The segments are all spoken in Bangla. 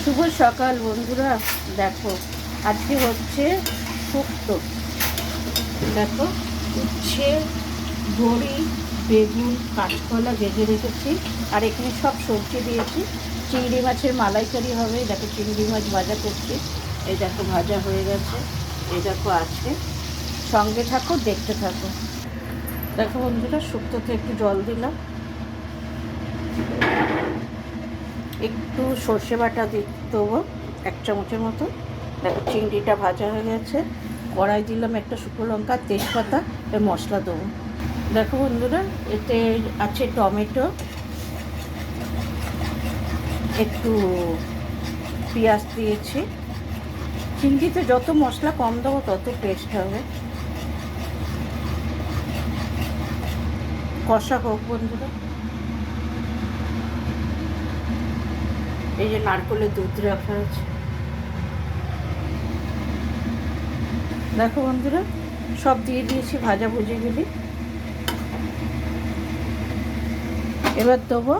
শুভ সকাল বন্ধুরা। দেখো আজকে হচ্ছে শুক্তো। দেখো উচ্ছে, বড়ি, বেগুন, কাঁচকলা ভেজে রেখেছি। আর এখানে সব সবজি দিয়েছি। চিংড়ি মাছের মালাইকারি হবে। দেখো চিংড়ি মাছ ভাজা করছি। এই দেখো ভাজা হয়ে গেছে। এই দেখো আছে। সঙ্গে থাকো, দেখতে থাকো। দেখো বন্ধুরা, শুক্তোতে একটু জল দিলাম, একটু সর্ষে বাটা দেবো 1 চামচের মতো। দেখো চিংড়িটা ভাজা হয়ে গেছে। কড়াই দিলাম একটা শুকনো লঙ্কা, তেজপাতা, এর মশলা দেবো। দেখো বন্ধুরা, এতে আছে টমেটো, একটু পেঁয়াজ দিয়েছি। চিংড়িতে যত মশলা কম দেবো তত টেস্ট হবে। কষা হোক বন্ধুরা। এই যে নারকেলের দুধ রাখা আছে। দেখো বন্ধুরা, সব দিয়ে দিয়েছি ভাজা ভুজিগুলি। এবার দেবো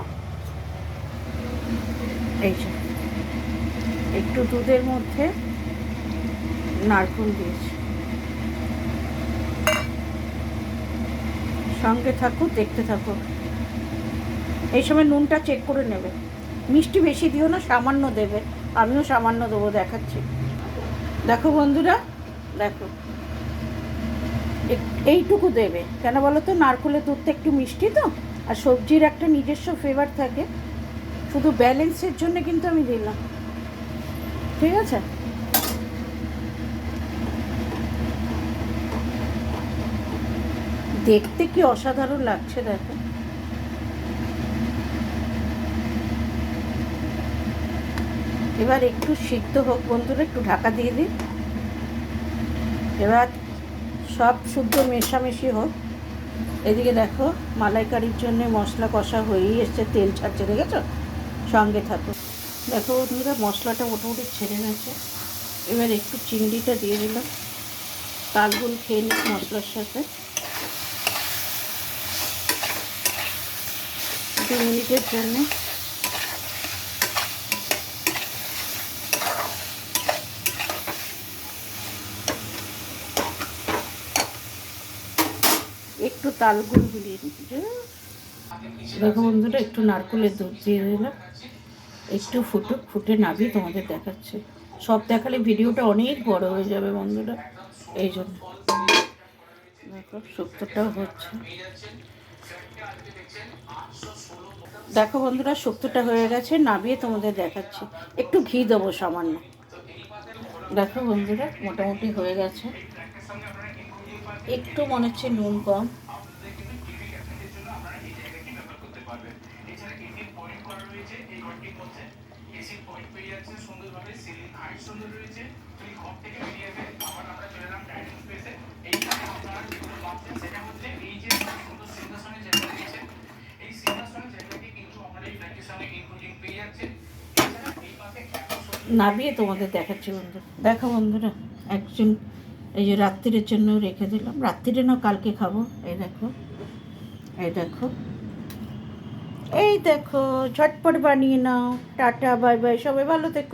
এই যে একটু দুধের মধ্যে নারকেল দিয়েছি। সঙ্গে থাকো, দেখতে থাকো। এই সময় নুনটা চেক করে নেবে। মিষ্টি বেশি দিও না, সামান্য দেবে। আমিও সামান্য দেবো, দেখাচ্ছি। দেখো বন্ধুরা, দেখো এইটুকু দেবে। কেন বলো তো, নারকেলের দুধটা একটু মিষ্টি তো, আর সবজির একটা নিজস্ব ফ্লেভার থাকে। শুধু ব্যালেন্সের জন্য কিন্তু আমি দিলাম, ঠিক আছে? দেখতে কি অসাধারণ লাগছে দেখো। এবার একটু সিদ্ধ হোক বন্ধুরা, একটু ঢাকা দিয়ে দিই। এবার সব শুদ্ধ মেশামেশি হোক। এদিকে দেখো মালাইকারির জন্য মশলা কষা হয়েই এসছে, তেল ছাড়ছে, দেখেছো? সঙ্গে থাকো। দেখো বন্ধুরা, মশলাটা মোটামুটি ছেড়ে গেছে। এবার একটু চিংড়িটা দিয়ে দিলাম। তালগুল খেয়ে নিই মশলার সাথে। 2 মিনিটের জন্যে। একটু তালগুল গুলিয়ে দিচ্ছি। দেখো বন্ধুরা, একটু নারকেলের দুধ দিয়ে দিলাম। একটু ফুটুক, ফুটে নামিয়ে তোমাদের দেখাচ্ছে। সব দেখালে ভিডিওটা অনেক বড় হয়ে যাবে বন্ধুরা, এই জন্য। দেখো শুক্তোটাও হচ্ছে। দেখো বন্ধুরা, শুক্তোটা হয়ে গেছে, নামিয়ে তোমাদের দেখাচ্ছি। একটু ঘি দেবো সামান্য। দেখো বন্ধুরা, মোটামুটি হয়ে গেছে। একটু মনে হচ্ছে নুন কম। নামিয়ে তোমাদের দেখাচ্ছি বন্ধুরা। দেখো বন্ধুরা, একজন এই যে রাত্রিরের জন্য রেখে দিলাম। রাত্রিরে না, কালকে খাবো। এই দেখো, এই দেখো, এই দেখো, ঝটপট বানিয়ে নাও। টাটা, বাই বাই, সবাই ভালো থেকো।